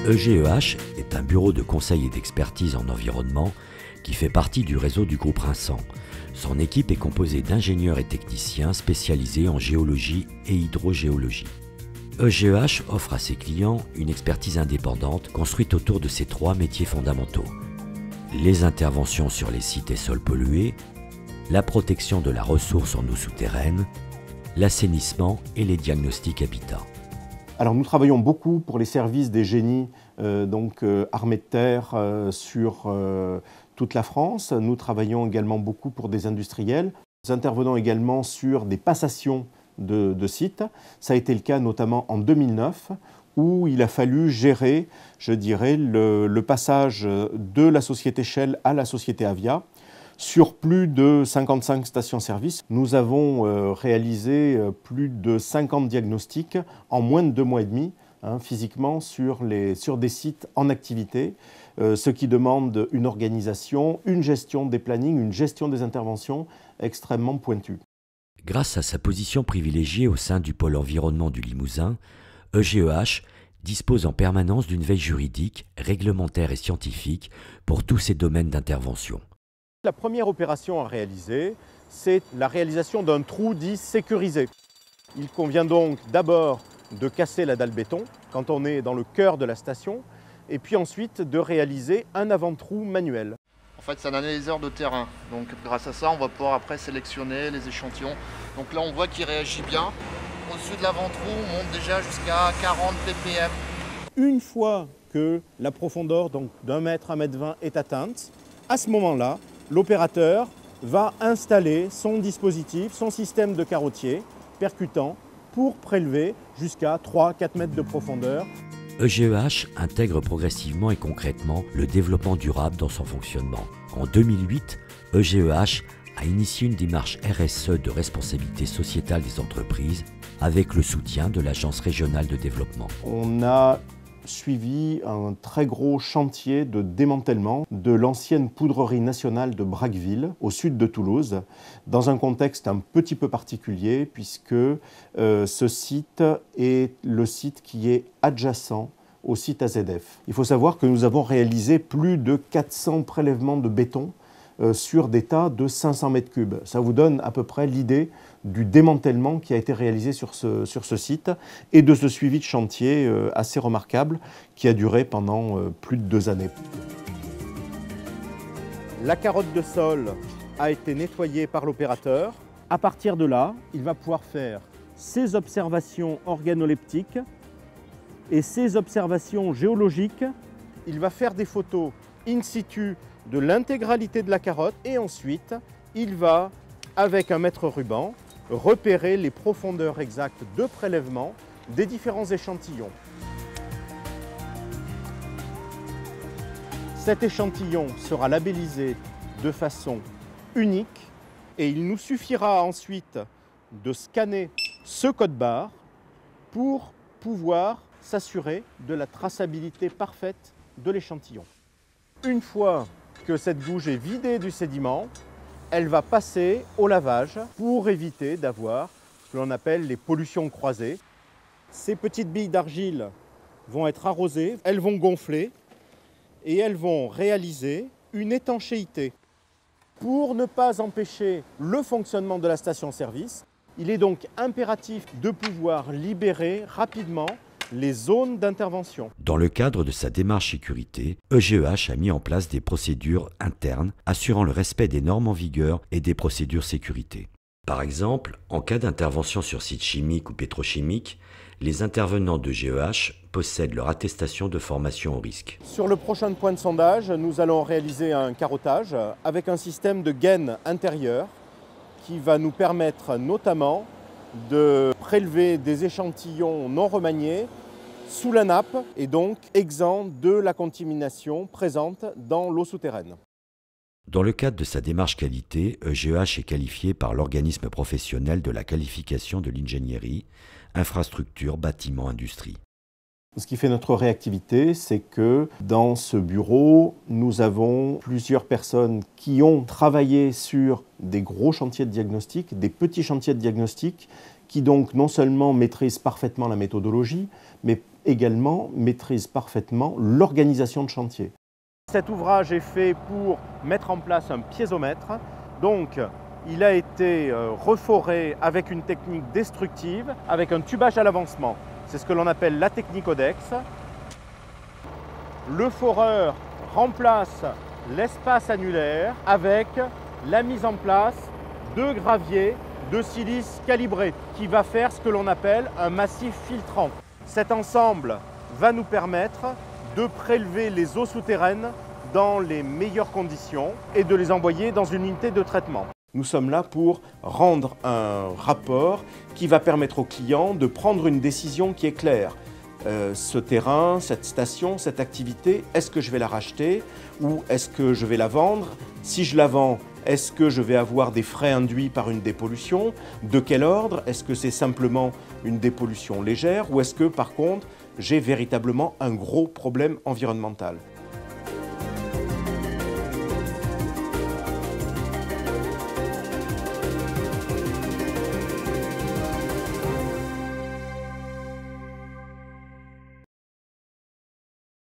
EGEH est un bureau de conseil et d'expertise en environnement qui fait partie du réseau du groupe Rinsan. Son équipe est composée d'ingénieurs et techniciens spécialisés en géologie et hydrogéologie. EGEH offre à ses clients une expertise indépendante construite autour de ces trois métiers fondamentaux: les interventions sur les sites et sols pollués, la protection de la ressource en eau souterraine, l'assainissement et les diagnostics habitat. Alors nous travaillons beaucoup pour les services des génies, armées de terre sur toute la France. Nous travaillons également beaucoup pour des industriels. Nous intervenons également sur des passations de sites. Ça a été le cas notamment en 2009, où il a fallu gérer, je dirais, le passage de la société Shell à la société Avia. Sur plus de 55 stations-service, nous avons réalisé plus de 50 diagnostics en moins de 2 mois et demi, physiquement, sur des sites en activité, ce qui demande une organisation, une gestion des plannings, une gestion des interventions extrêmement pointue. Grâce à sa position privilégiée au sein du pôle environnement du Limousin, EGEH dispose en permanence d'une veille juridique, réglementaire et scientifique pour tous ces domaines d'intervention. La première opération à réaliser, c'est la réalisation d'un trou dit sécurisé. Il convient donc d'abord de casser la dalle béton quand on est dans le cœur de la station, et puis ensuite de réaliser un avant-trou manuel. En fait, c'est un analyseur de terrain. Donc grâce à ça, on va pouvoir après sélectionner les échantillons. Donc là, on voit qu'il réagit bien. Au-dessus de l'avant-trou, on monte déjà jusqu'à 40 ppm. Une fois que la profondeur d'1 mètre à 1,20 m est atteinte, à ce moment-là, l'opérateur va installer son dispositif, son système de carottier percutant pour prélever jusqu'à 3-4 mètres de profondeur. EGEH intègre progressivement et concrètement le développement durable dans son fonctionnement. En 2008, EGEH a initié une démarche RSE de responsabilité sociétale des entreprises avec le soutien de l'Agence régionale de développement. On a suivi un très gros chantier de démantèlement de l'ancienne poudrerie nationale de Braqueville, au sud de Toulouse, dans un contexte un petit peu particulier, puisque ce site est le site qui est adjacent au site AZF. Il faut savoir que nous avons réalisé plus de 400 prélèvements de béton sur des tas de 500 mètres cubes. Ça vous donne à peu près l'idée du démantèlement qui a été réalisé sur ce site et de ce suivi de chantier assez remarquable qui a duré pendant plus de 2 années. La carotte de sol a été nettoyée par l'opérateur. À partir de là, il va pouvoir faire ses observations organoleptiques et ses observations géologiques. Il va faire des photos in situ de l'intégralité de la carotte et ensuite il va, avec un mètre ruban, repérer les profondeurs exactes de prélèvement des différents échantillons. Cet échantillon sera labellisé de façon unique et il nous suffira ensuite de scanner ce code-barre pour pouvoir s'assurer de la traçabilité parfaite de l'échantillon. Une fois que cette bouche est vidée du sédiment, elle va passer au lavage pour éviter d'avoir ce que l'on appelle les pollutions croisées. Ces petites billes d'argile vont être arrosées, elles vont gonfler et elles vont réaliser une étanchéité. Pour ne pas empêcher le fonctionnement de la station-service, il est donc impératif de pouvoir libérer rapidement les zones d'intervention. Dans le cadre de sa démarche sécurité, EGEH a mis en place des procédures internes assurant le respect des normes en vigueur et des procédures sécurité. Par exemple, en cas d'intervention sur site chimique ou pétrochimique, les intervenants de GEH possèdent leur attestation de formation au risque. Sur le prochain point de sondage, nous allons réaliser un carottage avec un système de gaine intérieure qui va nous permettre notamment de prélever des échantillons non remaniés sous la nappe et donc exempts de la contamination présente dans l'eau souterraine. Dans le cadre de sa démarche qualité, EGEH est qualifié par l'organisme professionnel de la qualification de l'ingénierie, infrastructure, bâtiment, industrie. Ce qui fait notre réactivité, c'est que dans ce bureau, nous avons plusieurs personnes qui ont travaillé sur des gros chantiers de diagnostic, des petits chantiers de diagnostic, qui donc non seulement maîtrisent parfaitement la méthodologie, mais également maîtrise parfaitement l'organisation de chantier. Cet ouvrage est fait pour mettre en place un piézomètre. Donc, il a été reforé avec une technique destructive, avec un tubage à l'avancement. C'est ce que l'on appelle la technique Odex. Le foreur remplace l'espace annulaire avec la mise en place de graviers de silice calibré qui va faire ce que l'on appelle un massif filtrant. Cet ensemble va nous permettre de prélever les eaux souterraines dans les meilleures conditions et de les envoyer dans une unité de traitement. Nous sommes là pour rendre un rapport qui va permettre au client de prendre une décision qui est claire. Ce terrain, cette station, cette activité, est-ce que je vais la racheter ou est-ce que je vais la vendre? Si je la vends, est-ce que je vais avoir des frais induits par une dépollution? De quel ordre? Est-ce que c'est simplement une dépollution légère ou est-ce que par contre j'ai véritablement un gros problème environnemental?